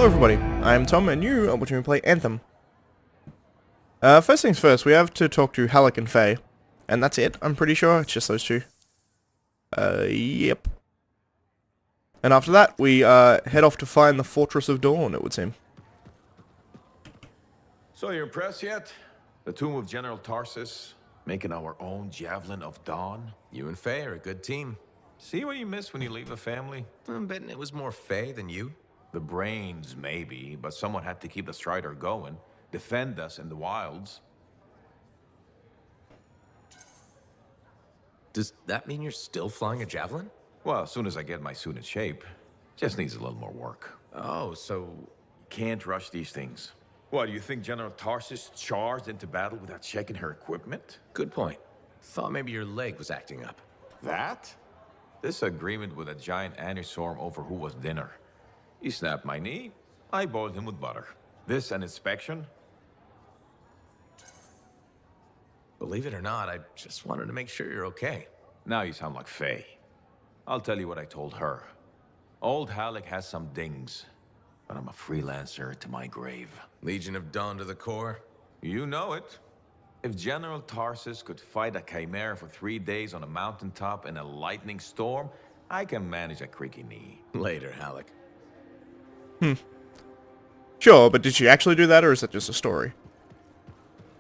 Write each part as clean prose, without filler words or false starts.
everybody, I am Tom and you are watching me play Anthem. First things first, we have to talk to Halleck and Faye. And that's it, I'm pretty sure, it's just those two. Yep. And after that, we head off to find the Fortress of Dawn, it would seem. So you impressed yet? The tomb of General Tarsus, making our own Javelin of Dawn? You and Faye are a good team. See what you miss when you leave a family? I'm betting it was more Faye than you. The brains, maybe, but someone had to keep the Strider going, defend us in the wilds. Does that mean you're still flying a Javelin? Well, as soon as I get my suit in shape. Just needs a little more work. Oh, so... Can't rush these things. What, do you think General Tarsus charged into battle without checking her equipment? Good point. Thought maybe your leg was acting up. That? This agreement with a giant aneurysm over who was dinner. He snapped my knee, I boiled him with butter. This an inspection? Believe it or not, I just wanted to make sure you're okay. Now you sound like Faye. I'll tell you what I told her. Old Halleck has some dings, but I'm a freelancer to my grave. Legion of Dawn to the core? You know it. If General Tarsus could fight a chimera for 3 days on a mountaintop in a lightning storm, I can manage a creaky knee. Later, Halleck. Sure, but did she actually do that, or is that just a story?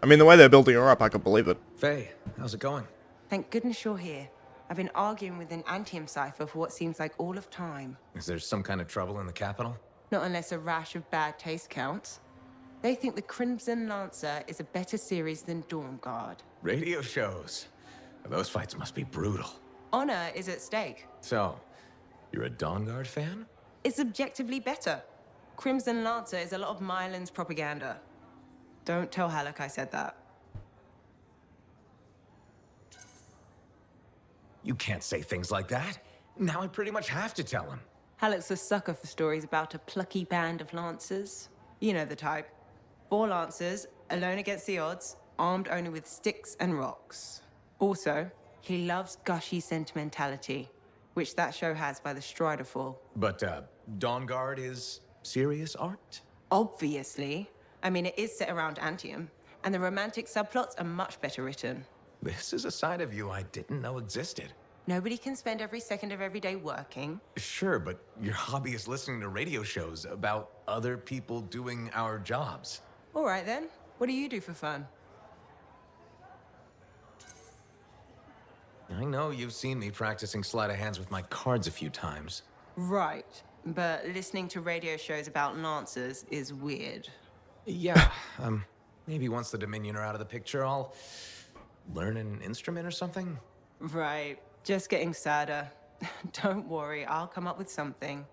I mean, the way they're building her up, I could believe it. Faye, how's it going? Thank goodness you're here. I've been arguing with an Anthem cipher for what seems like all of time. Is there some kind of trouble in the capital? Not unless a rash of bad taste counts. They think the Crimson Lancer is a better series than Dawn Guard. Radio shows. Those fights must be brutal. Honor is at stake. So, you're a Dawn Guard fan? It's objectively better. Crimson Lancer is a lot of Mylan's propaganda. Don't tell Halleck I said that. You can't say things like that. Now I pretty much have to tell him. Halleck's a sucker for stories about a plucky band of lancers. You know the type. 4 lancers, alone against the odds, armed only with sticks and rocks. Also, he loves gushy sentimentality, which that show has by the Strider fall. But, Dawn Guard is serious art? Obviously. I mean, it is set around Anthem, and the romantic subplots are much better written. This is a side of you I didn't know existed. Nobody can spend every second of every day working. Sure, but your hobby is listening to radio shows about other people doing our jobs. All right then. What do you do for fun? I know you've seen me practicing sleight of hands with my cards a few times. Right. But listening to radio shows about lancers is weird. Yeah, maybe once the Dominion are out of the picture, I'll learn an instrument or something. Right. Just getting sadder. Don't worry, I'll come up with something.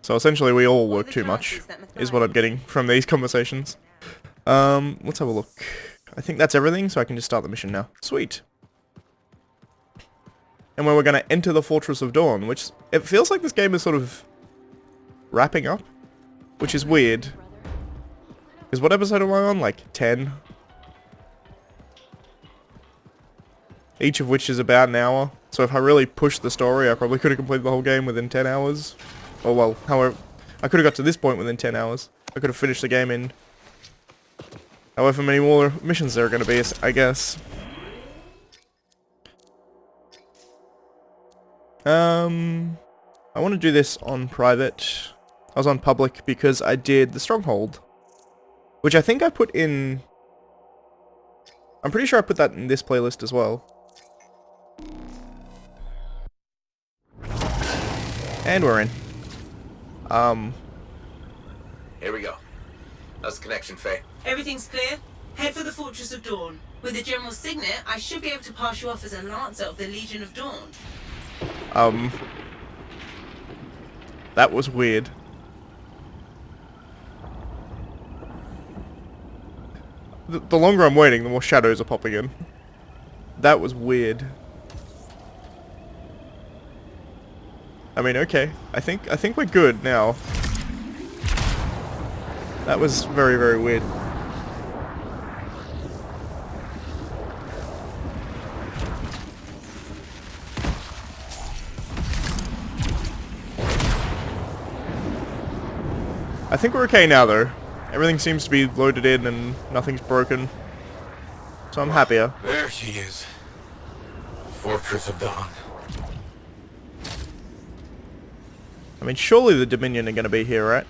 So essentially we all work too much, is what I'm getting from these conversations. Let's have a look. I think that's everything, so I can just start the mission now. Sweet. And when we're going to enter the Fortress of Dawn, which it feels like this game is sort of wrapping up, which is weird. Because what episode am I on? Like 10? Each of which is about an hour. So if I really pushed the story, I probably could have completed the whole game within 10 hours. Or well, however, I could have got to this point within 10 hours. I could have finished the game in however many more missions there are going to be, I guess. I want to do this on private. I was on public because I did the Stronghold, which I think I put in... I'm pretty sure I put that in this playlist as well. And we're in. Here we go. How's the connection, Faye? Everything's clear. Head for the Fortress of Dawn. With the General's signet, I should be able to pass you off as a Lancer of the Legion of Dawn. That was weird. The longer I'm waiting, the more shadows are popping in. That was weird. I mean, okay. I think we're good now. That was very, very weird. think we're okay now, though. Everything seems to be loaded in and nothing's broken. So I'm happier. There she is. Fortress of Dawn. I mean, surely the Dominion are going to be here, right?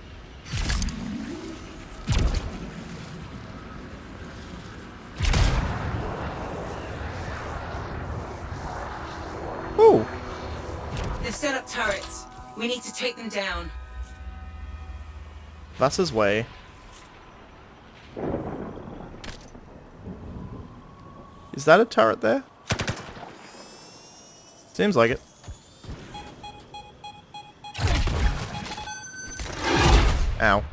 Ooh. They've set up turrets. We need to take them down. That's his way. Is that a turret there? Seems like it. Ow.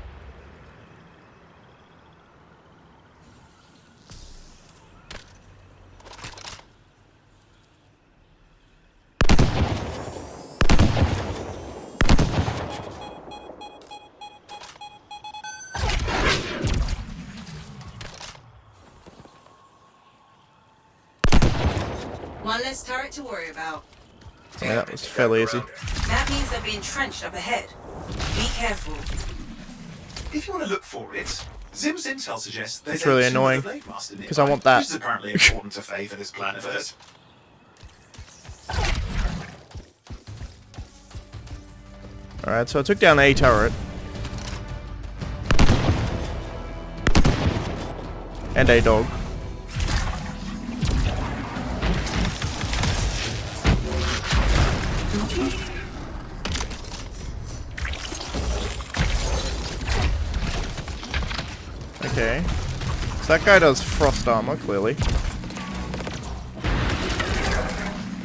One less turret to worry about. Yeah, that was fairly easy. That means they'll be entrenched up ahead. Be careful. If you want to look for it, Zim's intel suggests there's It's really a annoying, Blade Master nearby, 'cause I want that. which is apparently important to Faye for this plan of hers. Alright, so I took down a turret. And a dog. Okay. So that guy does frost armor, clearly.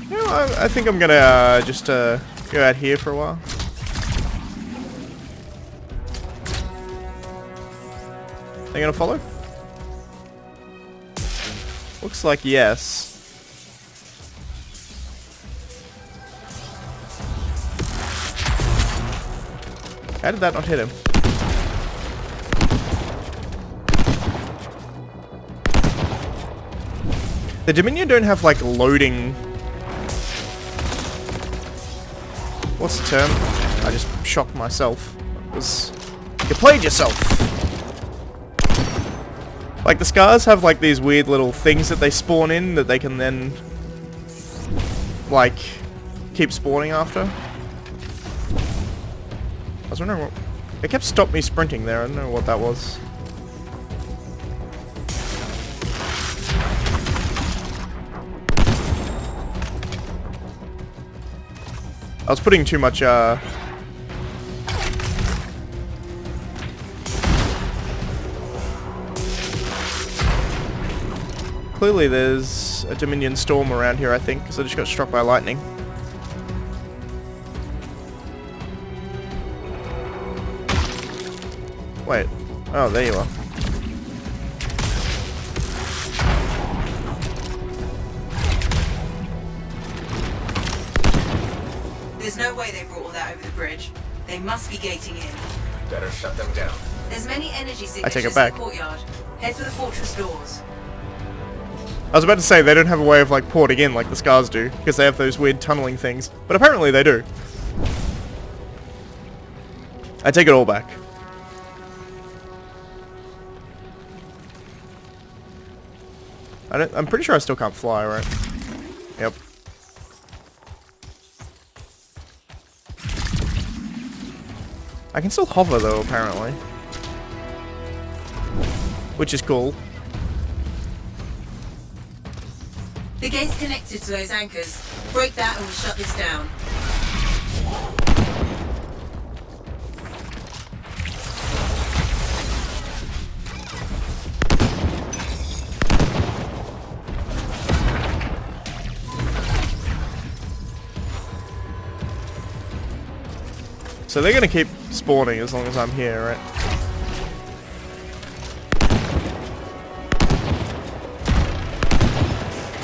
You know, I think I'm gonna just go out here for a while. They gonna follow? Looks like yes. How did that not hit him? The Dominion don't have, like, loading... What's the term? I just shocked myself. It was... You played yourself! Like, the Scars have, like, these weird little things that they spawn in that they can then... like... keep spawning after. I was wondering what... It kept stopping me sprinting there, I don't know what that was. I was putting too much, Clearly there's a Dominion storm around here, I think, because I just got struck by lightning. Wait. Oh, there you are. There's no way they brought all that over the bridge. They must be gating in. Better shut them down. There's many energy I take signatures it in back. the courtyard. Head for the fortress doors. I was about to say they don't have a way of like porting in like the Scars do, because they have those weird tunneling things. But apparently they do. I take it all back. I'm pretty sure I still can't fly, right? Yep. I can still hover though, apparently. Which is cool. The gate's connected to those anchors. Break that and we shut this down. So they're gonna keep spawning as long as I'm here, right?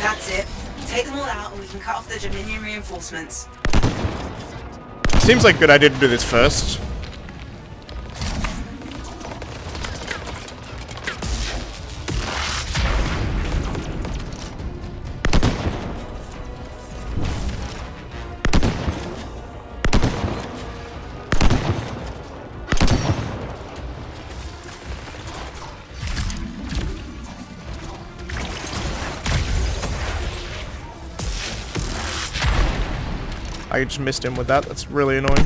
That's it. Take them all out and we can cut off the Dominion reinforcements. Seems like a good idea to do this first. I just missed him with that. That's really annoying.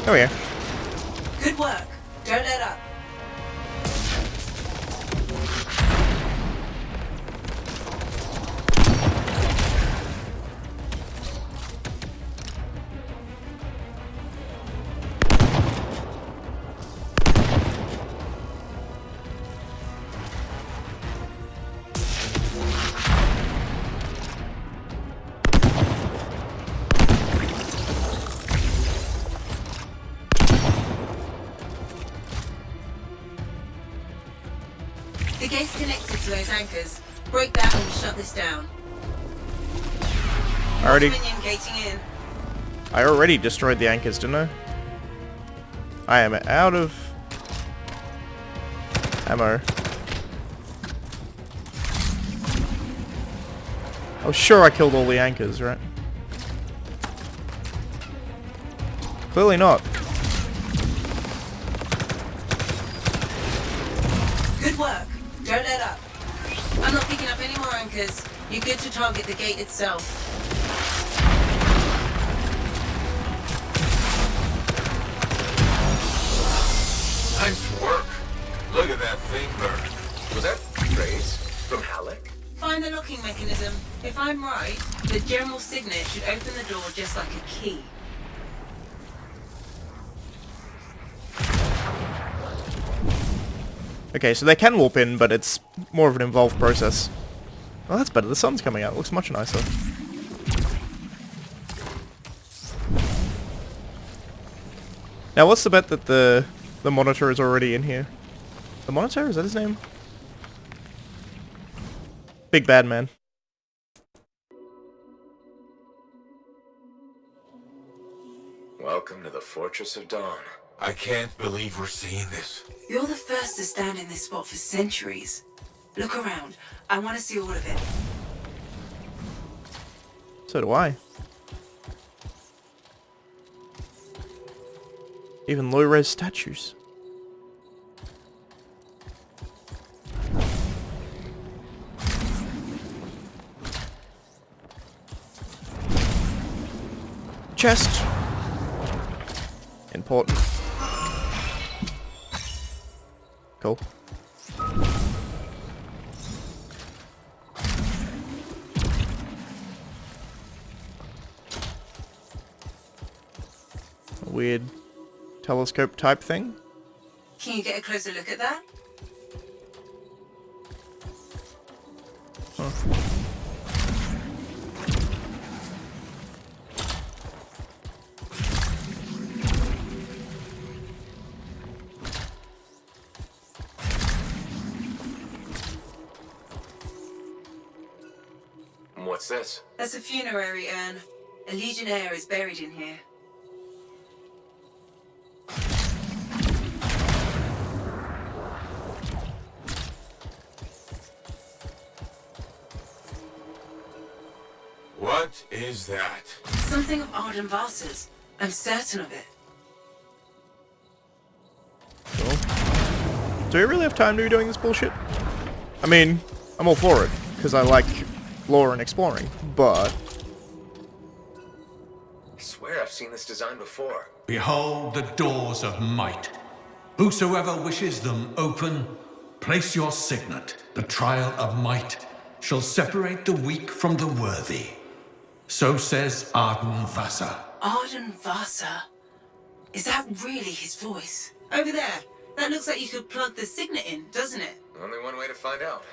Oh yeah. Good work. Don't let up. The gate's connected to those anchors. Break that and shut this down. Minion gating in. I already destroyed the anchors, didn't I? I am out of ammo. I was sure I killed all the anchors, right? Clearly not. Good work. Don't let up. I'm not picking up any more anchors. You're good to target the gate itself. Nice work. Look at that thing burn. Was that praise from Halleck? Find the locking mechanism. If I'm right, the general signet should open the door just like a key. Okay, so they can warp in, but it's more of an involved process. Oh, that's better. The sun's coming out. It looks much nicer. Now, what's the bet that the monitor is already in here? The monitor? Is that his name? Big bad man. Welcome to the Fortress of Dawn. I can't believe we're seeing this. You're the first to stand in this spot for centuries. Look around. I want to see all of it. So do I. Even low-res statues. Chest. Important. Cool. A weird telescope type thing. Can you get a closer look at that? Huh. What's this? That's a funerary urn. A legionnaire is buried in here. What is that? Something of Arden Vasa's. I'm certain of it. Cool. Do we really have time to be doing this bullshit? I mean, I'm all for it, because I like lore and exploring, but... I swear I've seen this design before. Behold the doors of might. Whosoever wishes them open, place your signet. The trial of might shall separate the weak from the worthy. So says Arden Vasa. Arden Vasa? Is that really his voice? Over there. That looks like you could plug the signet in, doesn't it? Only one way to find out.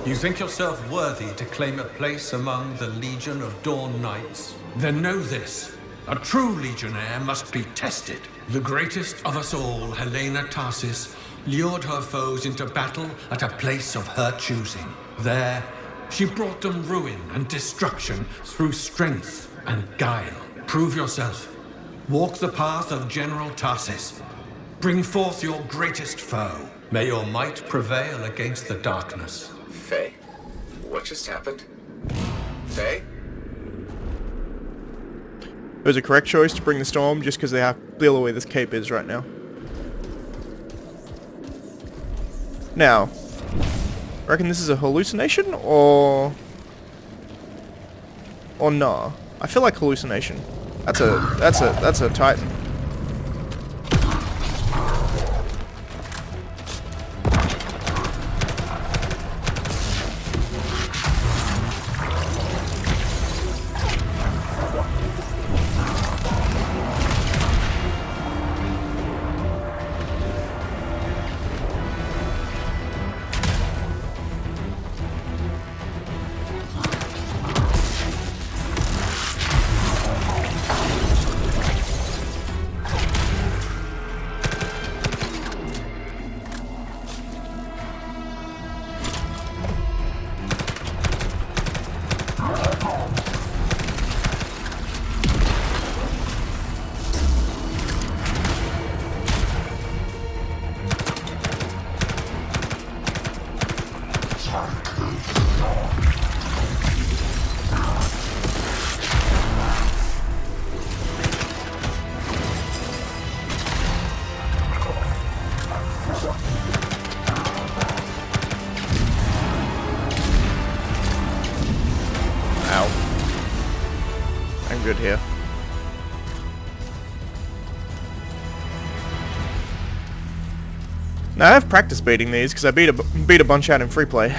You think yourself worthy to claim a place among the Legion of Dawn Knights? Then know this. A true legionnaire must be tested. The greatest of us all, Helena Tarsis, lured her foes into battle at a place of her choosing. There, she brought them ruin and destruction through strength and guile. Prove yourself. Walk the path of General Tarsis. Bring forth your greatest foe. May your might prevail against the darkness. Faye, what just happened? Faye? It was a correct choice to bring the storm just because of how clearly this cape is right now. Now, I reckon this is a hallucination or nah? I feel like hallucination. That's a Titan. I'm good here. Now I have practice beating these because I beat a bunch out in free play.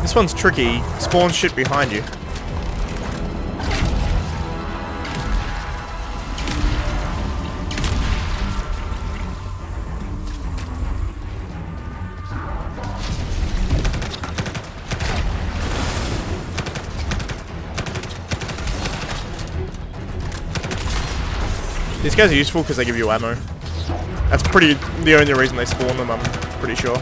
This one's tricky. Spawns shit behind you. These guys are useful because they give you ammo. That's the only reason they spawn them, I'm pretty sure.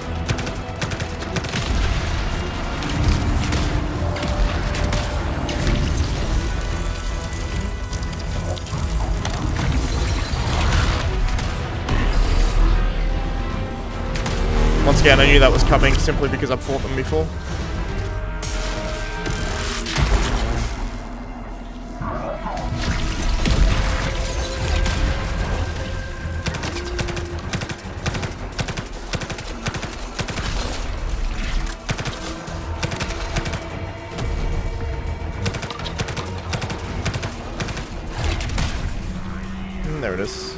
Once again, I knew that was coming simply because I've fought them before. And there it is.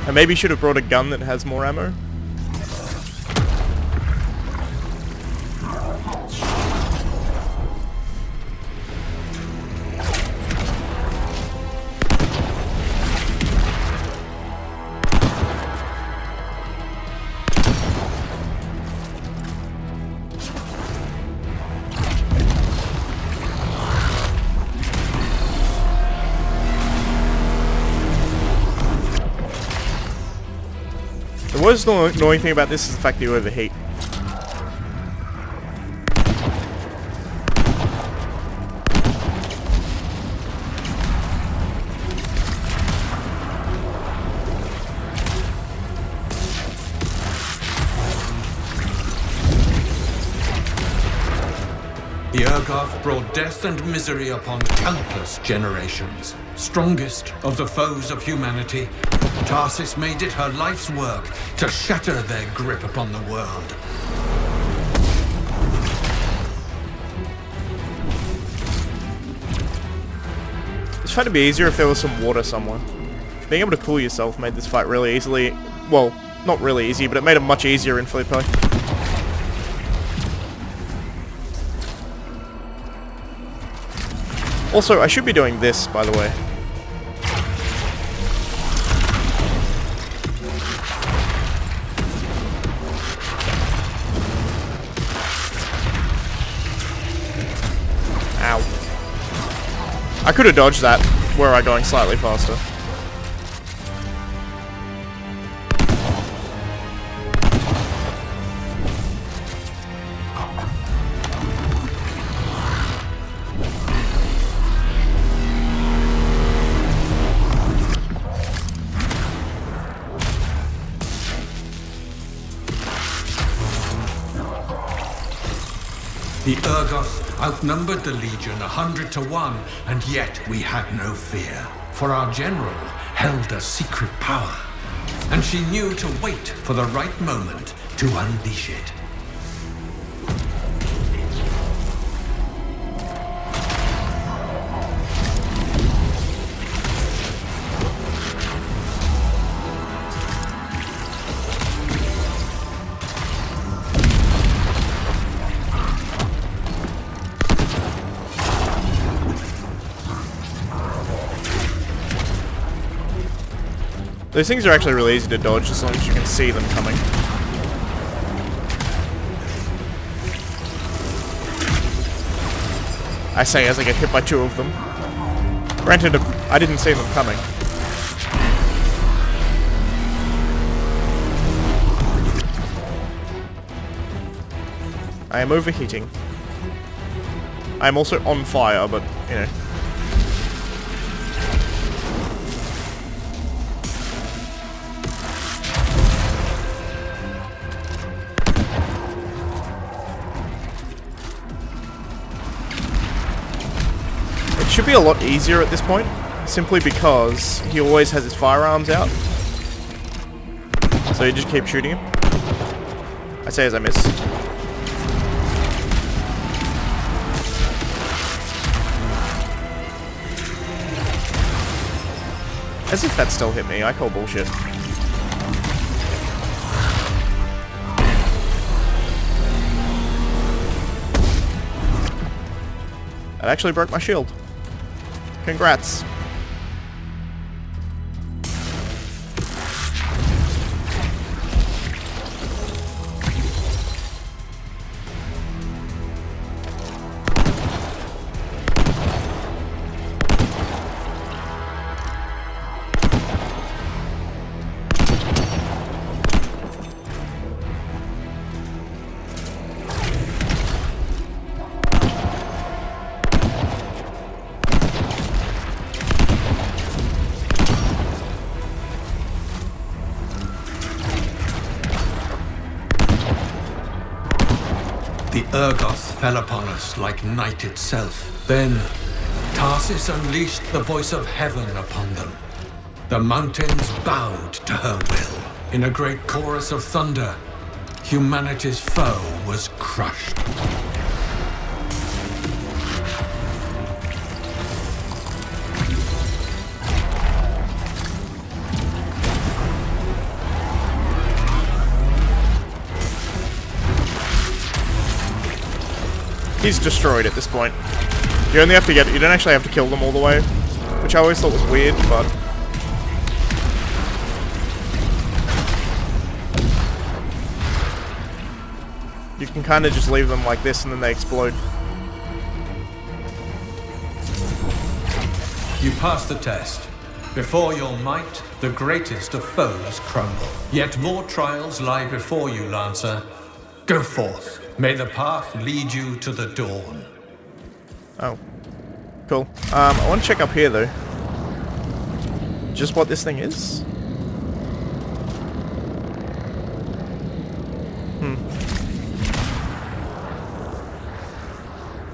I maybe should have brought a gun that has more ammo. The worst annoying thing about this is the fact that you overheat. The Urgoth brought death and misery upon countless generations. Strongest of the foes of humanity, Tarsis made it her life's work to shatter their grip upon the world. This fight would be easier if there was some water somewhere. Being able to cool yourself made this fight really easily, well, not really easy, but it made it much easier in free play. Also, I should be doing this, by the way. Ow. I could have dodged that, were I going slightly faster. The Urgoth outnumbered the Legion 100 to 1, and yet we had no fear. For our general held a secret power, and she knew to wait for the right moment to unleash it. Those things are actually really easy to dodge as long as you can see them coming. I say as I get hit by 2 of them. Granted, I didn't see them coming. I am overheating. I am also on fire, but, you know. It should be a lot easier at this point, simply because he always has his firearms out. So you just keep shooting him. I say as I miss. As if that still hit me, I call bullshit. That actually broke my shield. Congrats. The Urgoth fell upon us like night itself. Then, Tarsis unleashed the voice of heaven upon them. The mountains bowed to her will. In a great chorus of thunder, humanity's foe was crushed. He's destroyed at this point. You only have to you don't actually have to kill them all the way, which I always thought was weird, but... You can kind of just leave them like this and then they explode. You passed the test. Before your might, the greatest of foes crumble. Yet more trials lie before you, Lancer. Go forth. May the path lead you to the dawn. Oh. Cool. I want to check up here, though. Just what this thing is?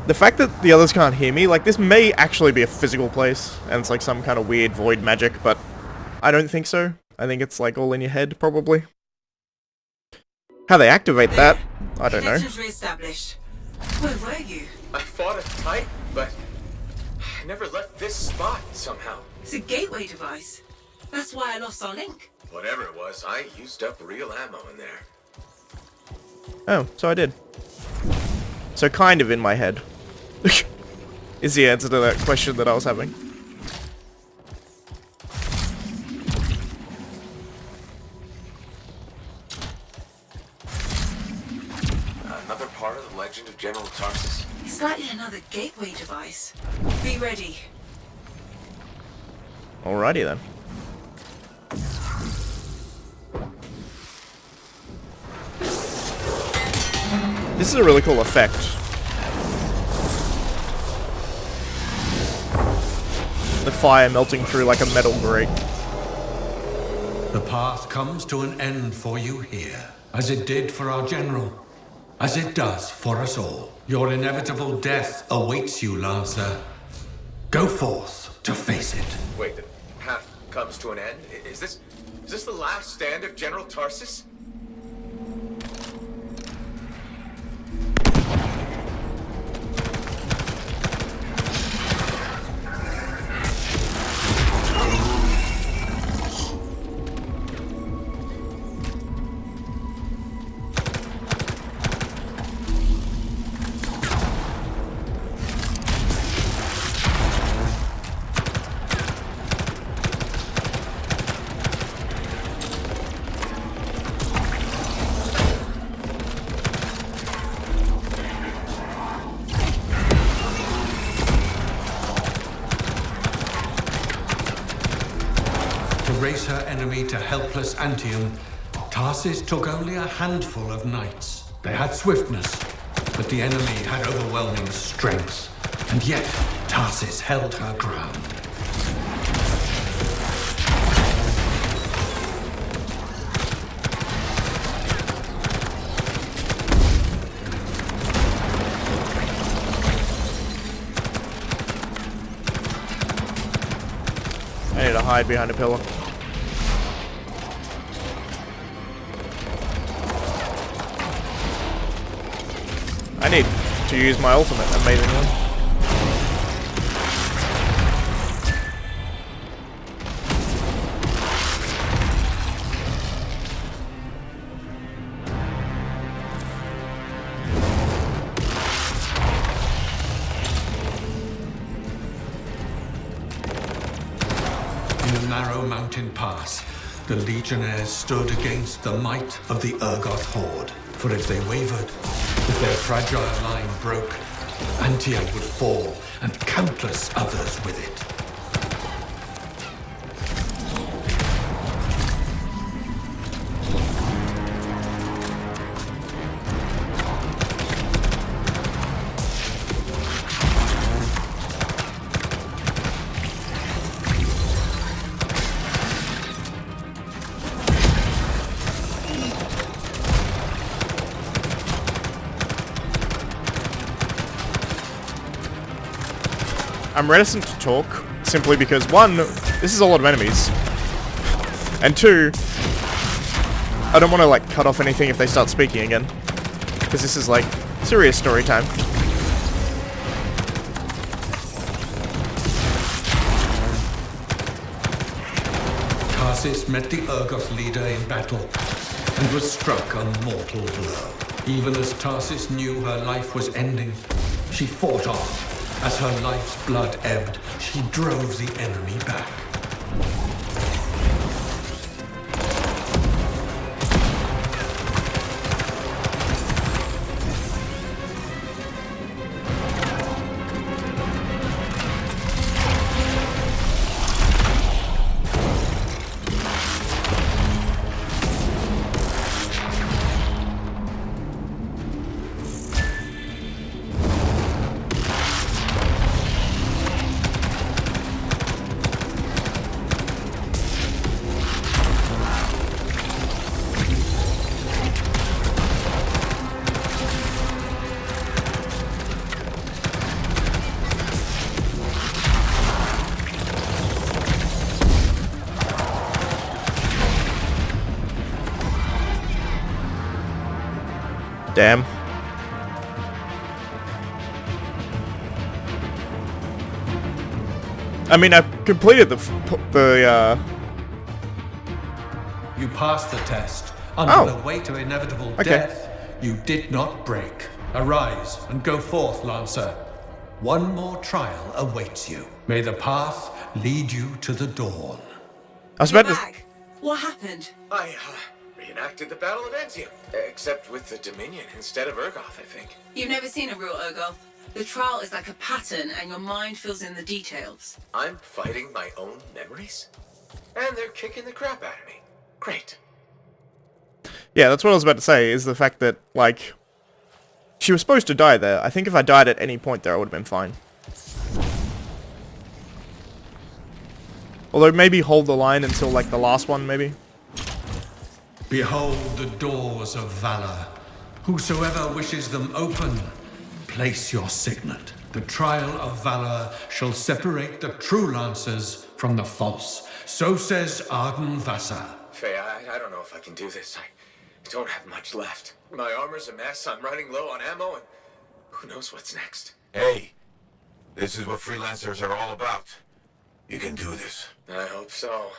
The fact that the others can't hear me, like, this may actually be a physical place, and it's like some kind of weird void magic, but I don't think so. I think it's like all in your head, probably. How they activate that, I don't know. Reestablished. Where were you? I fought a Titan, but I never left this spot somehow. It's a gateway device. That's why I lost our link. Whatever it was, I used up real ammo in there. Oh, so I did. So kind of in my head. Is the answer to that question that I was having. Another part of the legend of General Tarsus. It's likely another gateway device. Be ready. Alrighty then. This is a really cool effect. The fire melting through like a metal grate. The path comes to an end for you here, as it did for our general, as it does for us all. Your inevitable death awaits you, Lancer. Go forth to face it. Wait, the path comes to an end? Is this the last stand of General Tarsus? Race her enemy to helpless Anthem, Tarsus took only a handful of knights. They had swiftness, but the enemy had overwhelming strength. And yet, Tarsus held her ground. I need to hide behind a pillar. I need to use my ultimate, amazingly. In a narrow mountain pass, the legionnaires stood against the might of the Urgoth horde. For if they wavered, if their fragile line broke, Anthem would fall, and countless others with it. I'm reticent to talk, simply because, one, this is a lot of enemies, and two, I don't want to, like, cut off anything if they start speaking again, because this is, like, serious story time. Tarsus met the Urgoth leader in battle, and was struck a mortal blow. Even as Tarsus knew her life was ending, she fought on. As her life's blood ebbed, she drove the enemy back. Damn. I mean, I completed the You passed the test. Under Oh. the weight of inevitable Okay. death, you did not break. Arise and go forth, Lancer. One more trial awaits you. May the path lead you to the dawn. I was You're about to... back. What happened? I reenacted the Battle of Anthem, except with the Dominion instead of Urgoth, I think. You've never seen a real Urgoth. The trial is like a pattern, and your mind fills in the details. I'm fighting my own memories? And they're kicking the crap out of me. Great. Yeah, that's what I was about to say, is the fact that, like... She was supposed to die there. I think if I died at any point there, I would have been fine. Although maybe hold the line until, like, the last one, maybe. Behold the doors of valor. Whosoever wishes them open, place your signet. The trial of valor shall separate the true Lancers from the false. So says Arden Vassar. Faye, I don't know if I can do this. I don't have much left. My armor's a mess, I'm running low on ammo, and who knows what's next. Hey, this is what freelancers are all about. You can do this. I hope so.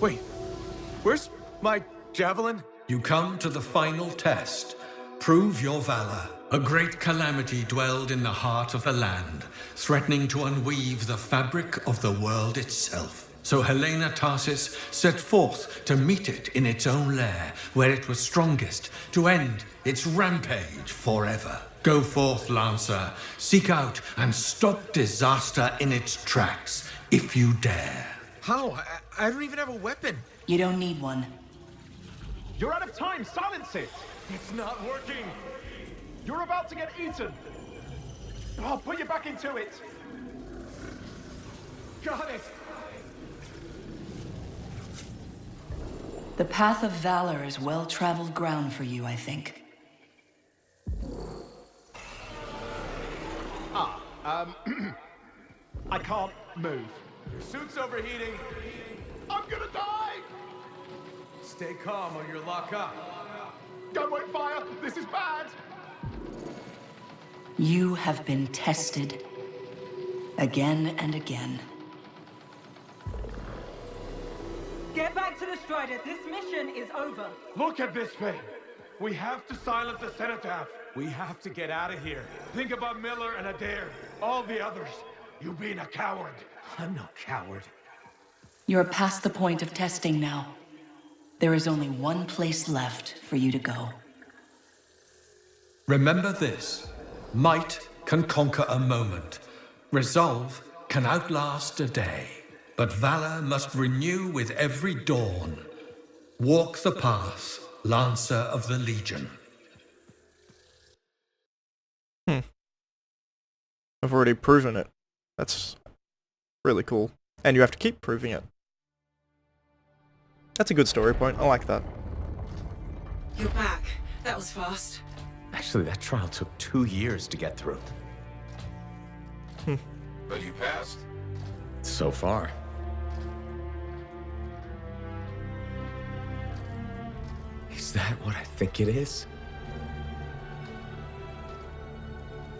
Wait, where's my javelin? You come to the final test. Prove your valor. A great calamity dwelled in the heart of the land, threatening to unweave the fabric of the world itself. So Helena Tarsis set forth to meet it in its own lair, where it was strongest, to end its rampage forever. Go forth, Lancer. Seek out and stop disaster in its tracks, if you dare. How? I don't even have a weapon. You don't need one. You're out of time. Silence it. It's not working. You're about to get eaten. I'll put you back into it. Got it. The path of valor is well-traveled ground for you, I think. I can't move. Your suit's overheating. I'm gonna die. Stay calm or you'll lock up. Gun won't fire. This is bad. You have been tested. Again and again. Get back to the Strider. This mission is over. Look at this thing. We have to silence the cenotaph. We have to get out of here. Think about Miller and Adair. All the others. You being a coward. I'm no coward. You're past the point of testing now. There is only one place left for you to go. Remember this. Might can conquer a moment. Resolve can outlast a day. But valor must renew with every dawn. Walk the path, Lancer of the Legion. I've already proven it. That's really cool. And you have to keep proving it. That's a good story point. I like that. You're back. That was fast. Actually, that trial took 2 years to get through. But you passed. So far. Is that what I think it is?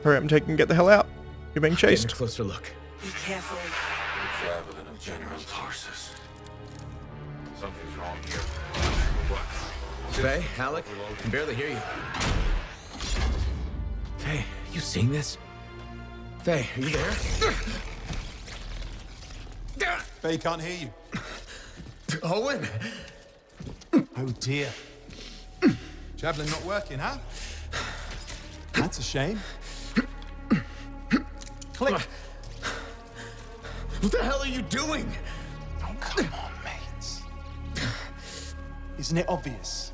Hurry up and take and get the hell out. You're being Getting a chased. closer look. Be careful. The javelin of General Tarsus. Something's wrong here. What? Faye, Alec, I can barely hear you. Faye, you seeing this? Faye, are you there? Faye can't hear you. Owen! Oh dear. Javelin not working, huh? That's a shame. Click. What the hell are you doing? Oh, come on, mates. Isn't it obvious?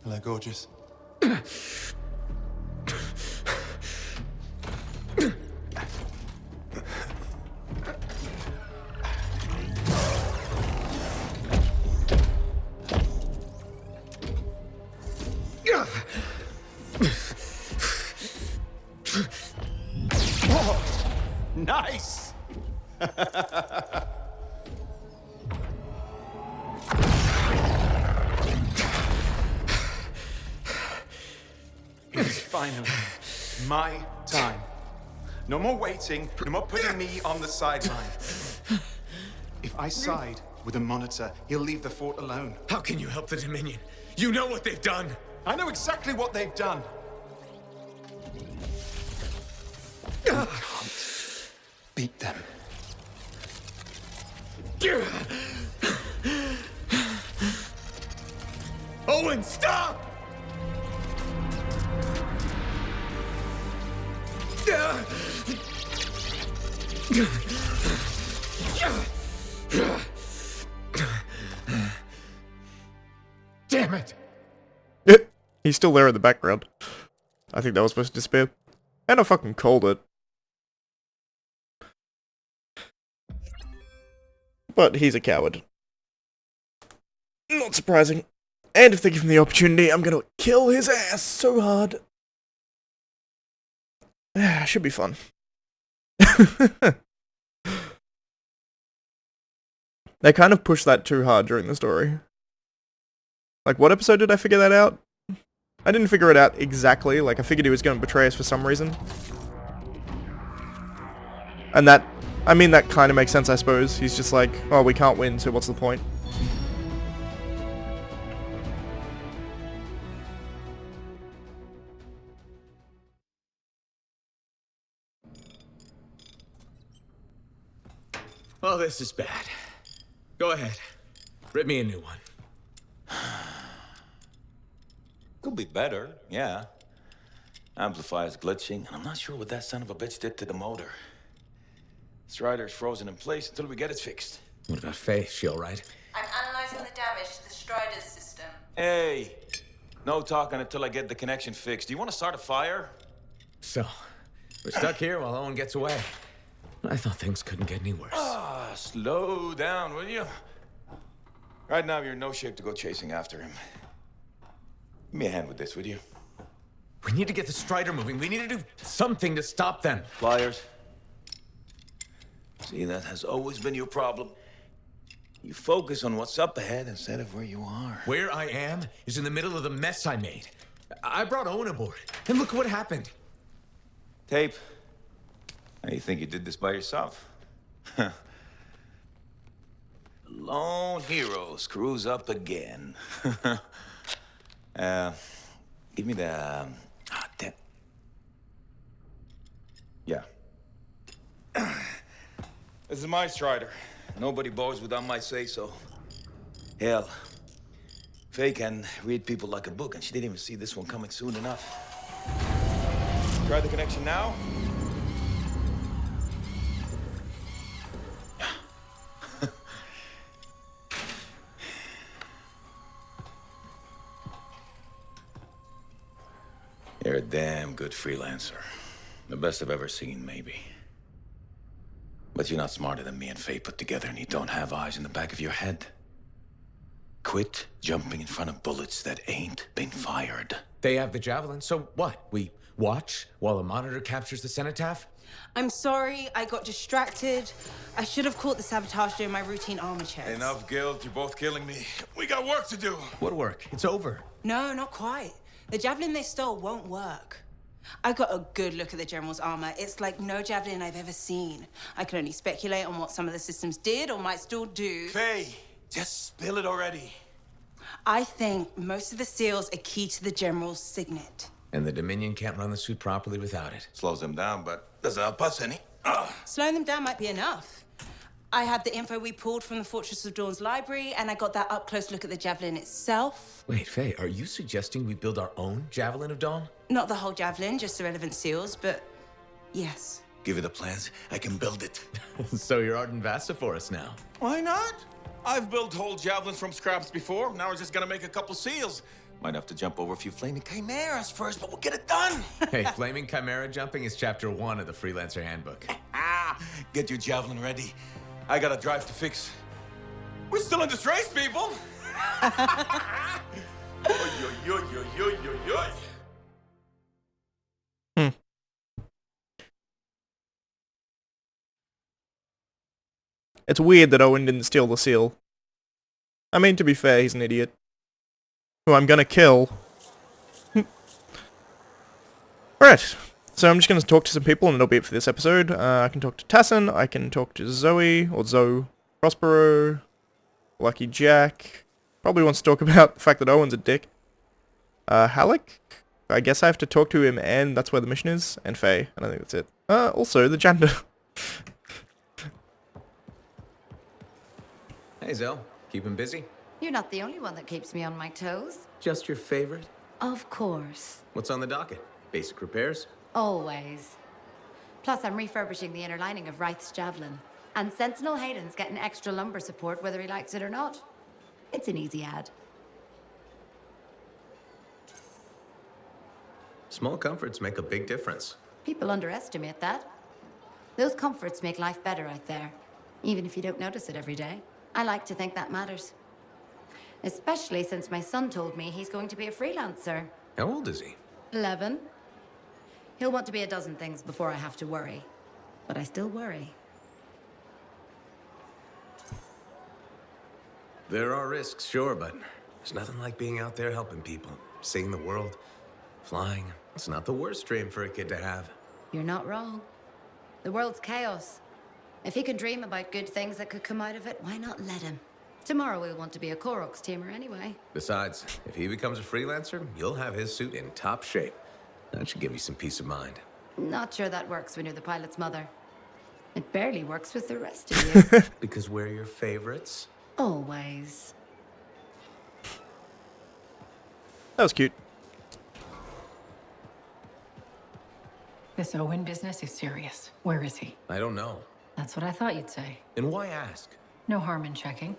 Hello, gorgeous. Nice! It is finally my time. No more waiting, no more putting me on the sideline. If I side with a monitor, he'll leave the fort alone. How can you help the Dominion? You know what they've done. I know exactly what they've done. You can't beat them. Owen, stop! Damn it! He's still there in the background. I think that was supposed to disappear. And I fucking called it. But he's a coward. Not surprising. And if they give him the opportunity, I'm gonna kill his ass so hard. Should be fun. They kind of pushed that too hard during the story. Like, what episode did I figure that out? I didn't figure it out exactly, like I figured he was going to betray us for some reason. And that, I mean, that kind of makes sense, I suppose. He's just like, oh, we can't win, so what's the point? Oh, this is bad. Go ahead. Rip me a new one. Could be better, yeah. Amplifier's glitching, and I'm not sure what that son of a bitch did to the motor. Strider's frozen in place until we get it fixed. What about Faith? She all right? I'm analyzing the damage to the Strider's system. Hey, no talking until I get the connection fixed. Do you want to start a fire? So, we're stuck here while Owen gets away. I thought things couldn't get any worse. Slow down, will you? Right now, you're in no shape to go chasing after him. Give me a hand with this, would you? We need to get the Strider moving. We need to do something to stop them. Flyers. See, that has always been your problem. You focus on what's up ahead instead of where you are. Where I am is in the middle of the mess I made. I brought Owen aboard, and look what happened. Tape. Now you think you did this by yourself? Lone hero screws up again. Give me the... damn. Yeah. This is my Strider. Nobody bows without my say-so. Hell, Faye can read people like a book, and she didn't even see this one coming soon enough. Try the connection now. You're a damn good freelancer. The best I've ever seen, maybe. But you're not smarter than me and Faye put together, and you don't have eyes in the back of your head. Quit jumping in front of bullets that ain't been fired. They have the javelin, so what? We watch while the monitor captures the cenotaph? I'm sorry, I got distracted. I should have caught the sabotage during my routine armor checks. Enough guilt, you're both killing me. We got work to do. What work? It's over. No, not quite. The javelin they stole won't work. I got a good look at the General's armor. It's like no javelin I've ever seen. I can only speculate on what some of the systems did or might still do. Faye, just spill it already. I think most of the seals are key to the General's signet. And the Dominion can't run the suit properly without it. Slows them down, but doesn't help us any. Slowing them down might be enough. I have the info we pulled from the Fortress of Dawn's library, and I got that up-close look at the javelin itself. Wait, Faye, are you suggesting we build our own Javelin of Dawn? Not the whole javelin, just the relevant seals, but yes. Give you the plans, I can build it. So you're Arden Vassa for us now. Why not? I've built whole javelins from scraps before. Now we're just gonna make a couple seals. Might have to jump over a few flaming chimeras first, but we'll get it done. Hey, flaming chimera jumping is chapter 1 of the Freelancer Handbook. Get your javelin ready. I got a drive to fix. We're still in this race, people. Oy, oy, oy, oy, oy, oy, oy. It's weird that Owen didn't steal the seal. I mean, to be fair, he's an idiot. Who I'm gonna kill. Alright, so I'm just gonna talk to some people and that'll be it for this episode. I can talk to Tassin, I can talk to Zoe, or Zoe, Prospero, Lucky Jack. Probably wants to talk about the fact that Owen's a dick. Halleck? I guess I have to talk to him and that's where the mission is. And Faye, and I think that's it. Also, the janitor. Hey, Zell. Keep him busy? You're not the only one that keeps me on my toes. Just your favorite? Of course. What's on the docket? Basic repairs? Always. Plus, I'm refurbishing the inner lining of Wraith's Javelin. And Sentinel Hayden's getting extra lumbar support whether he likes it or not. It's an easy ad. Small comforts make a big difference. People underestimate that. Those comforts make life better out there, even if you don't notice it every day. I like to think that matters. Especially since my son told me he's going to be a freelancer. How old is he? 11. He'll want to be a dozen things before I have to worry. But I still worry. There are risks, sure, but there's nothing like being out there helping people, seeing the world, flying. It's not the worst dream for a kid to have. You're not wrong. The world's chaos. If he can dream about good things that could come out of it, why not let him? Tomorrow we'll want to be a Koroks teamer anyway. Besides, if he becomes a freelancer, you'll have his suit in top shape. That should give you some peace of mind. Not sure that works when you're the pilot's mother. It barely works with the rest of you. Because we're your favorites? Always. That was cute. This Owen business is serious. Where is he? I don't know. That's what I thought you'd say. And why ask? No harm in checking.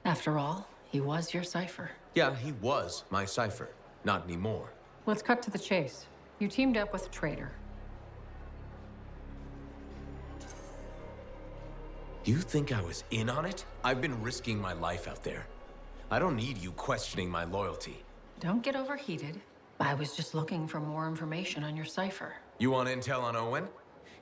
After all, he was your cipher. Yeah, he was my cipher. Not anymore. Let's cut to the chase. You teamed up with a traitor. You think I was in on it? I've been risking my life out there. I don't need you questioning my loyalty. Don't get overheated. I was just looking for more information on your cipher. You want intel on Owen?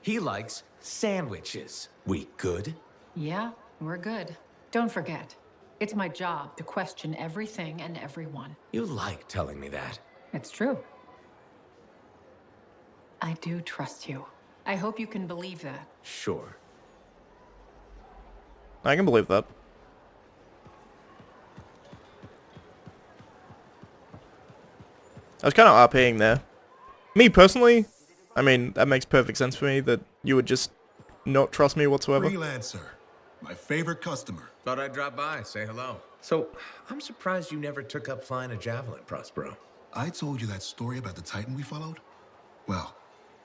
He likes sandwiches. We good? Yeah, we're good. Don't forget, it's my job to question everything and everyone. You like telling me that. It's true. I do trust you. I hope you can believe that. Sure. I can believe that. I was kind of RPing there. Me personally, I mean, that makes perfect sense for me that you would just not trust me whatsoever. Freelancer. My favorite customer. Thought I'd drop by, say hello. So, I'm surprised you never took up flying a javelin, Prospero. I told you that story about the Titan we followed? Well,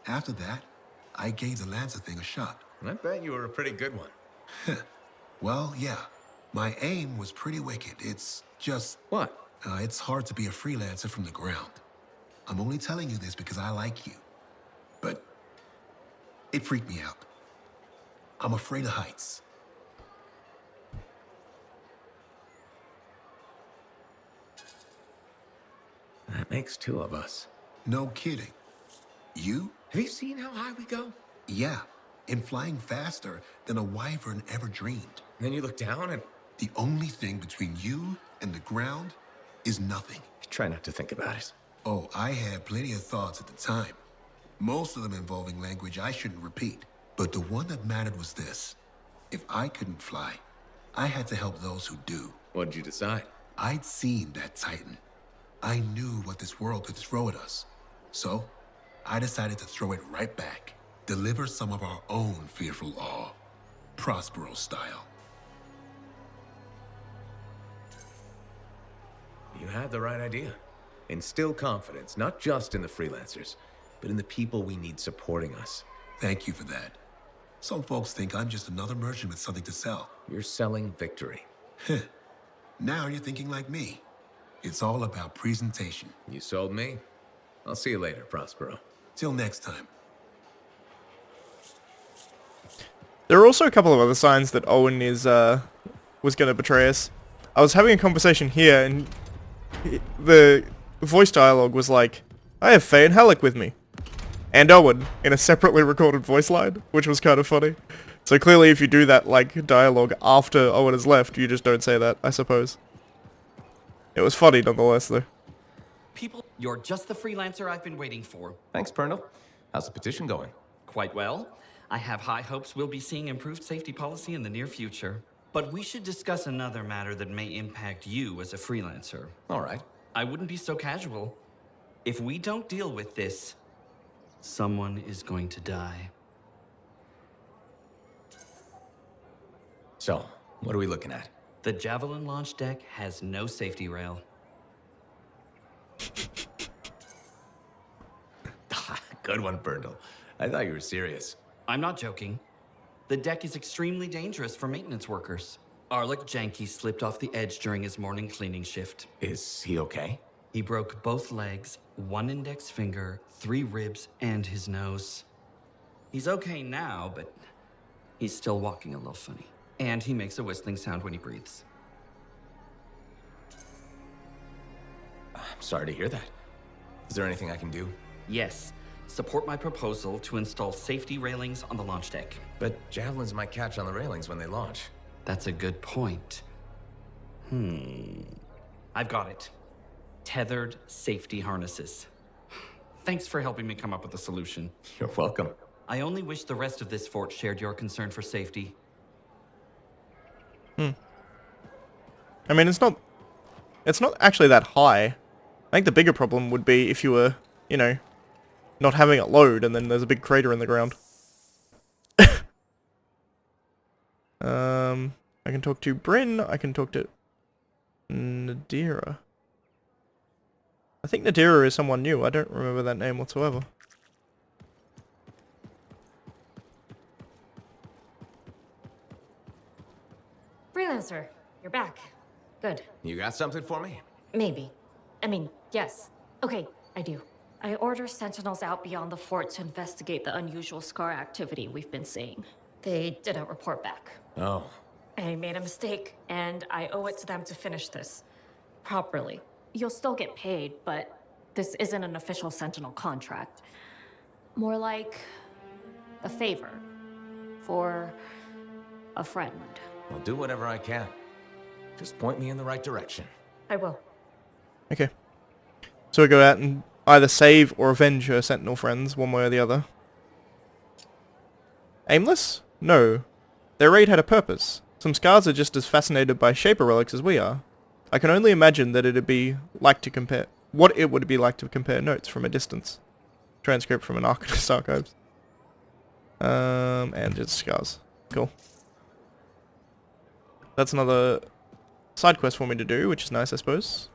after that, I gave the Lancer thing a shot. I bet you were a pretty good one. Well, yeah. My aim was pretty wicked. It's just... What? It's hard to be a freelancer from the ground. I'm only telling you this because I like you. But it freaked me out. I'm afraid of heights. That makes two of us. No kidding. You? Have you seen how high we go? Yeah. And flying faster than a wyvern ever dreamed. And then you look down and... The only thing between you and the ground is nothing. Try not to think about it. Oh, I had plenty of thoughts at the time. Most of them involving language I shouldn't repeat. But the one that mattered was this. If I couldn't fly, I had to help those who do. What'd you decide? I'd seen that Titan. I knew what this world could throw at us. So, I decided to throw it right back. Deliver some of our own fearful awe. Prospero style. You had the right idea. Instill confidence, not just in the freelancers, but in the people we need supporting us. Thank you for that. Some folks think I'm just another merchant with something to sell. You're selling victory. Now you're thinking like me. It's all about presentation. You sold me. I'll see you later, Prospero. Till next time. There are also a couple of other signs that Owen is, was going to betray us. I was having a conversation here, and the voice dialogue was like, I have Faye and Halleck with me. and Owen in a separately recorded voice line, which was kind of funny. So clearly if you do that, like, dialogue after Owen has left, you just don't say that, I suppose. It was funny nonetheless, though. People, you're just the freelancer I've been waiting for. Thanks, Pernell. How's the petition going? Quite well. I have high hopes we'll be seeing improved safety policy in the near future. But we should discuss another matter that may impact you as a freelancer. All right. I wouldn't be so casual. If we don't deal with this, someone is going to die. So, what are we looking at? The Javelin launch deck has no safety rail. Good one, Pernell. I thought you were serious. I'm not joking. The deck is extremely dangerous for maintenance workers. Arlik Janky slipped off the edge during his morning cleaning shift. Is he okay? He broke both legs, one index finger, 3 ribs, and his nose. He's okay now, but he's still walking a little funny. And he makes a whistling sound when he breathes. I'm sorry to hear that. Is there anything I can do? Yes. Support my proposal to install safety railings on the launch deck. But javelins might catch on the railings when they launch. That's a good point. I've got it. Tethered safety harnesses. Thanks for helping me come up with a solution. You're welcome. I only wish the rest of this fort shared your concern for safety. I mean, it's not actually that high. I think the bigger problem would be if you were, you know, not having it load and then there's a big crater in the ground. I can talk to Bryn, I can talk to Nadira. I think Nadira is someone new, I don't remember that name whatsoever. Freelancer, you're back. Good. You got something for me? Maybe. I mean, yes. Okay, I do. I order sentinels out beyond the fort to investigate the unusual scar activity we've been seeing. They didn't report back. Oh. I made a mistake, and I owe it to them to finish this properly. You'll still get paid, but this isn't an official sentinel contract. More like a favor for a friend. I'll do whatever I can. Just point me in the right direction. I will. Okay. So we go out and either save or avenge her sentinel friends, one way or the other. Aimless? No. Their raid had a purpose. Some scars are just as fascinated by Shaper relics as we are. I can only imagine that it'd be like to compare... what it would be like to compare notes from a distance. Transcript from an Arcanist archives. And just scars. Cool. That's another side quest for me to do, which is nice, I suppose.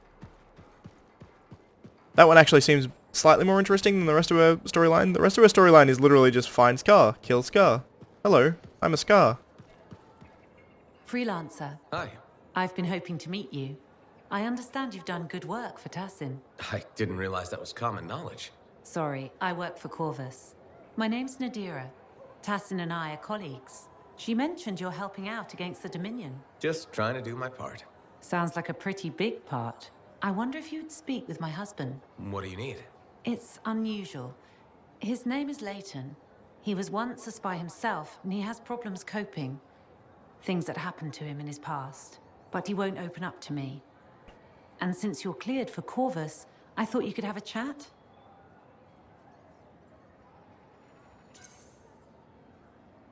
That one actually seems slightly more interesting than the rest of her storyline. The rest of her storyline is literally just find Scar, kill Scar. Hello, I'm a Scar. Freelancer. Hi. I've been hoping to meet you. I understand you've done good work for Tassin. I didn't realize that was common knowledge. Sorry, I work for Corvus. My name's Nadira. Tassin and I are colleagues. She mentioned you're helping out against the Dominion. Just trying to do my part. Sounds like a pretty big part. I wonder if you'd speak with my husband. What do you need? It's unusual. His name is Leighton. He was once a spy himself, and he has problems coping. Things that happened to him in his past. But he won't open up to me. And since you're cleared for Corvus, I thought you could have a chat.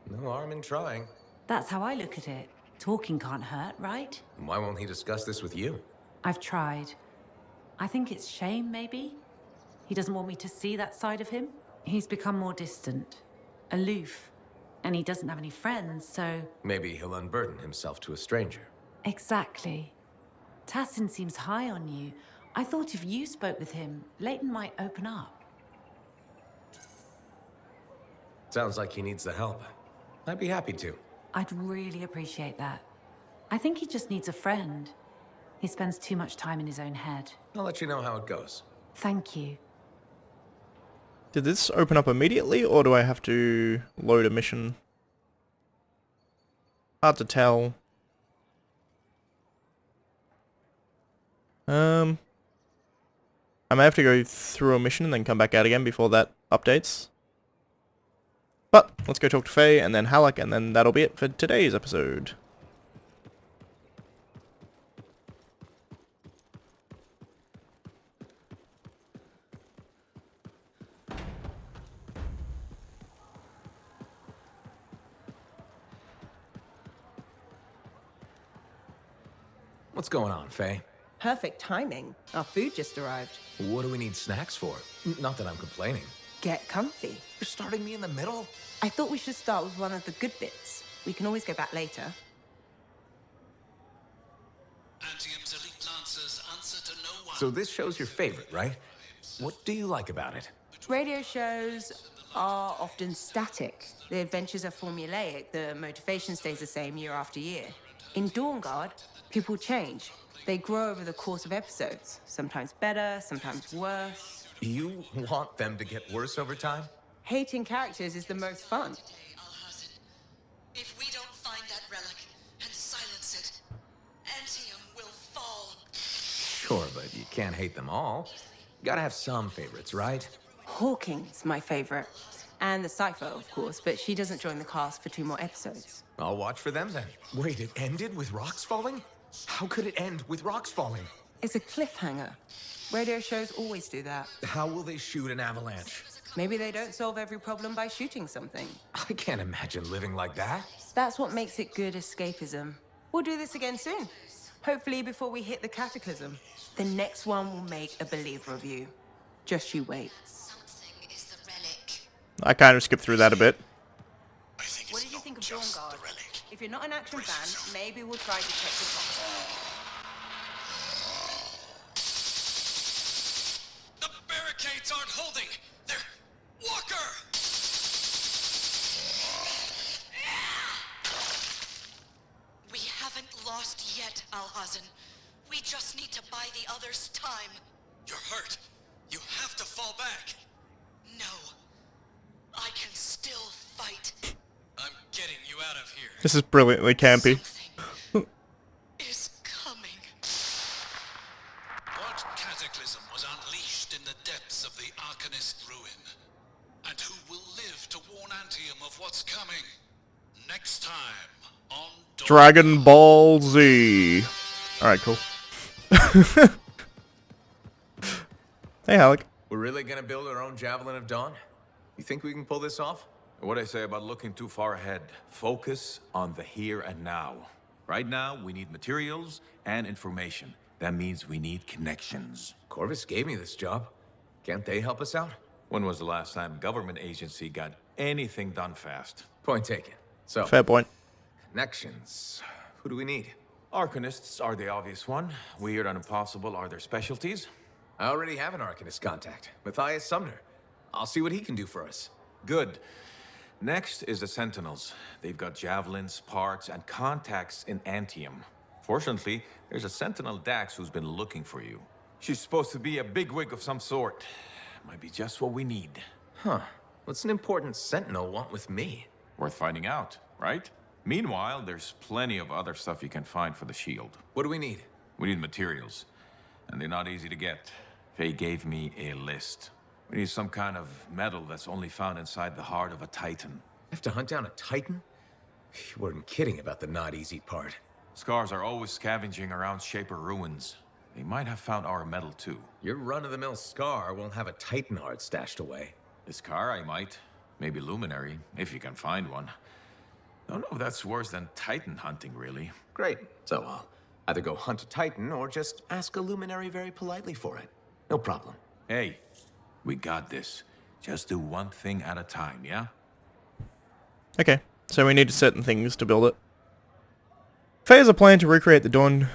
No harm in trying. That's how I look at it. Talking can't hurt, right? Why won't he discuss this with you? I've tried. I think it's shame, maybe? He doesn't want me to see that side of him. He's become more distant, aloof, and he doesn't have any friends, so... Maybe he'll unburden himself to a stranger. Exactly. Tassin seems high on you. I thought if you spoke with him, Leighton might open up. Sounds like he needs the help. I'd be happy to. I'd really appreciate that. I think he just needs a friend. He spends too much time in his own head. I'll let you know how it goes. Thank you. Did this open up immediately, or do I have to load a mission? Hard to tell. I may have to go through a mission and then come back out again before that updates. But let's go talk to Faye and then Halleck, and then that'll be it for today's episode. What's going on, Faye? Perfect timing. Our food just arrived. What do we need snacks for? Not that I'm complaining. Get comfy. You're starting me in the middle? I thought we should start with one of the good bits. We can always go back later. Antium's elite lancers answer to no one. So this show's your favorite, right? What do you like about it? Radio shows are often static. The adventures are formulaic. The motivation stays the same year after year. In Dawn Guard, people change. They grow over the course of episodes. Sometimes better, sometimes worse. You want them to get worse over time? Hating characters is the most fun. If we don't find that relic and silence it, Antium will fall. Sure, but you can't hate them all. You gotta have some favorites, right? Hawking's my favorite. And the Cypher, of course, but she doesn't join the cast for 2 more episodes. I'll watch for them then. Wait, it ended with rocks falling? How could it end with rocks falling? It's a cliffhanger. Radio shows always do that. How will they shoot an avalanche? Maybe they don't solve every problem by shooting something. I can't imagine living like that. That's what makes it good escapism. We'll do this again soon. Hopefully before we hit the cataclysm. The next one will make a believer of you. Just you wait. I kind of skipped through that a bit. What did you think of Dawn Guard? If you're not an action fan, maybe we'll try Detective Comics. The barricades aren't holding! They're... Walker! We haven't lost yet, Alhazen. We just need to buy the others time. You're hurt. You have to fall back. No. I can still fight. I'm getting you out of here. This is brilliantly campy. Is coming. What cataclysm was unleashed in the depths of the Arcanist ruin? And who will live to warn Antium of what's coming? Next time on Dragon Ball Z. Alright, cool. Hey, Halleck. We're really gonna build our own Javelin of Dawn? You think we can pull this off? What I say about looking too far ahead. Focus on the here and now. Right now, we need materials and information. That means we need connections. Corvus gave me this job. Can't they help us out? When was the last time a government agency got anything done fast? Point taken. So, Fair point. connections. Who do we need? Arcanists are the obvious one. Weird and impossible are their specialties. I already have an Arcanist contact, Matthias Sumner. I'll see what he can do for us. Good. Next is the Sentinels. They've got javelins, parts, and contacts in Antium. Fortunately, there's a Sentinel Dax who's been looking for you. She's supposed to be a bigwig of some sort. Might be just what we need. Huh. What's an important Sentinel want with me? Worth finding out, right? Meanwhile, there's plenty of other stuff you can find for the shield. What do we need? We need materials, and they're not easy to get. Faye gave me a list. We need some kind of metal that's only found inside the heart of a Titan. Have to hunt down a Titan? You weren't kidding about the not easy part. Scars are always scavenging around Shaper ruins. They might have found our metal too. Your run-of-the-mill Scar won't have a Titan heart stashed away. The Scar I might. Maybe Luminary, if you can find one. Don't know if that's worse than Titan hunting, really. Great. So I'll either go hunt a Titan or just ask a Luminary very politely for it. No problem. Hey, we got this. Just do one thing at a time, yeah? Okay, so we need certain things to build it. Faye has a plan to recreate the Dawn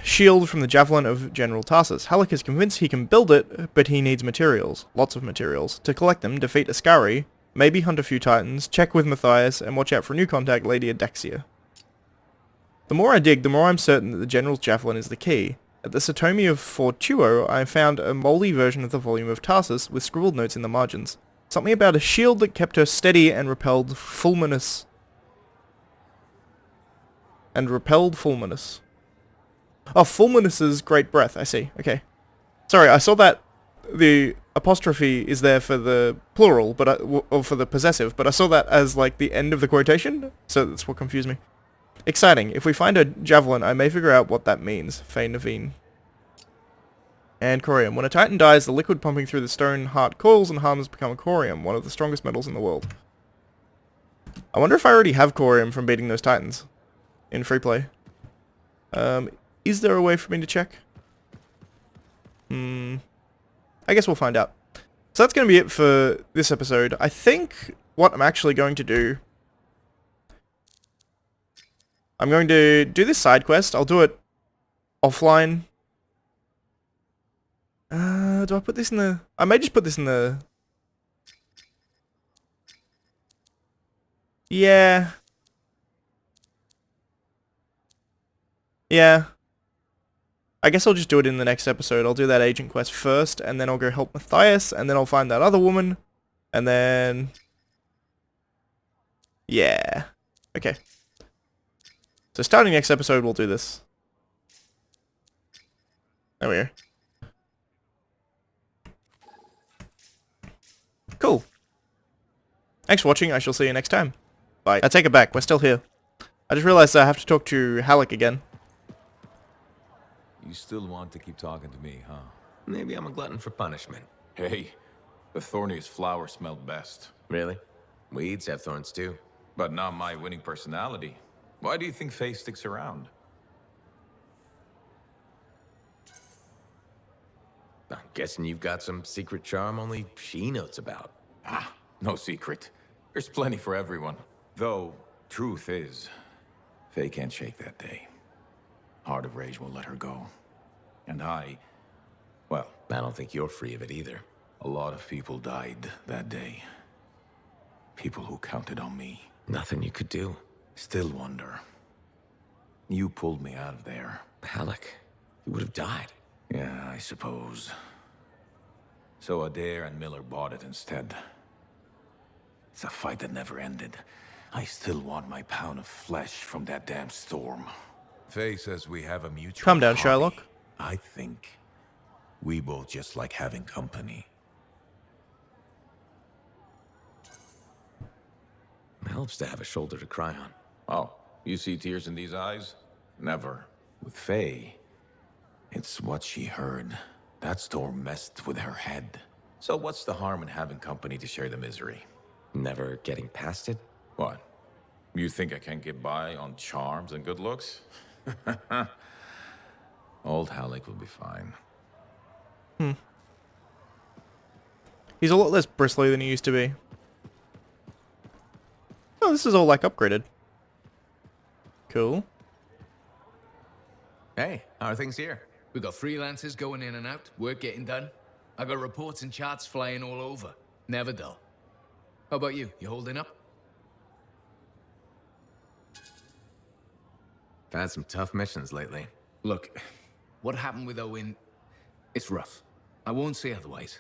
shield from the javelin of General Tarsus. Halleck is convinced he can build it, but he needs materials. Lots of materials. To collect them, defeat Ascari, maybe hunt a few Titans, check with Matthias, and watch out for a new contact, Lady Adexia. The more I dig, the more I'm certain that the General's javelin is the key. At the Satomi of Fortuo, I found a moldy version of the volume of Tarsus with scribbled notes in the margins. Something about a shield that kept her steady and repelled Fulminus. Oh, Fulminus's great breath, I see. Okay. Sorry, I saw that the apostrophe is there for the plural, but or for the possessive, but I saw that as like the end of the quotation, so that's what confused me. Exciting. If we find a javelin, I may figure out what that means. Faye Naveen. And corium. When a titan dies, the liquid pumping through the stone heart coils and harms become corium, one of the strongest metals in the world. I wonder if I already have corium from beating those titans in free play. Is there a way for me to check? I guess we'll find out. So that's going to be it for this episode. I think what I'm actually going to do... I'm going to do this side quest. I'll do it offline. Do I put this in the... I may just put this in the... Yeah. Yeah. I guess I'll just do it in the next episode. I'll do that agent quest first, and then I'll go help Matthias, and then I'll find that other woman, and then... Yeah. Okay. So starting next episode, we'll do this. There we go. Cool. Thanks for watching. I shall see you next time. Bye. I take it back. We're still here. I just realized I have to talk to Halleck again. You still want to keep talking to me, huh? Maybe I'm a glutton for punishment. Hey, the thorniest flower smelled best. Really? Weeds have thorns too. But not my winning personality. Why do you think Faye sticks around? I'm guessing you've got some secret charm only she knows about. Ah, no secret. There's plenty for everyone. Though, truth is, Faye can't shake that day. Heart of Rage won't let her go. And well... I don't think you're free of it either. A lot of people died that day. People who counted on me. Nothing you could do. Still wonder. You pulled me out of there. Halleck, you would have died. Yeah, I suppose. So Adair and Miller bought it instead. It's a fight that never ended. I still want my pound of flesh from that damn storm. Faye says we have a mutual Calm down, hobby. Sherlock. I think we both just like having company. It helps to have a shoulder to cry on. Oh, you see tears in these eyes? Never. With Faye, it's what she heard. That storm messed with her head. So what's the harm in having company to share the misery? Never getting past it? What? You think I can't get by on charms and good looks? Old Halleck will be fine. He's a lot less bristly than he used to be. Oh, this is all like upgraded. Cool. Hey, how are things here? We got freelancers going in and out, work getting done. I got reports and charts flying all over. Never dull. How about you? You holding up? I've had some tough missions lately. Look, what happened with Owen, it's rough. I won't say otherwise.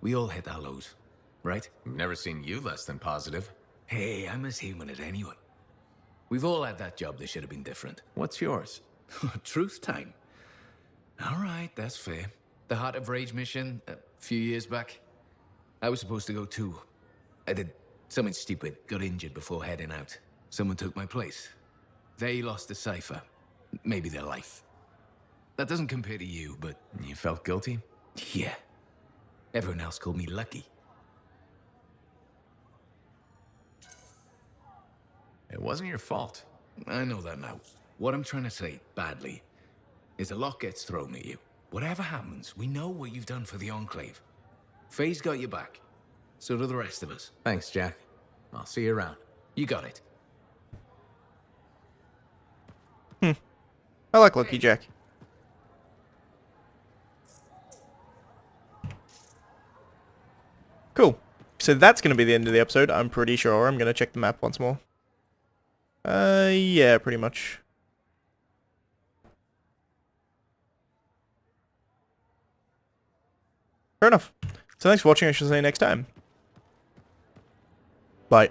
We all hit our lows, right? Never seen you less than positive. Hey, I'm as human as anyone. We've all had that job that should have been different. What's yours? Truth time. All right, that's fair. The Heart of Rage mission, a few years back. I was supposed to go too. I did something stupid, got injured before heading out. Someone took my place. They lost the cipher. Maybe their life. That doesn't compare to you, but... You felt guilty? Yeah. Everyone else called me lucky. It wasn't your fault. I know that now. What I'm trying to say, badly, is a lot gets thrown at you. Whatever happens, we know what you've done for the Enclave. Faye's got your back. So do the rest of us. Thanks, Jack. I'll see you around. You got it. I like Lucky Jack. Cool. So that's going to be the end of the episode, I'm pretty sure. I'm going to check the map once more. Yeah, pretty much. Fair enough. So thanks for watching, I shall see you next time. Bye.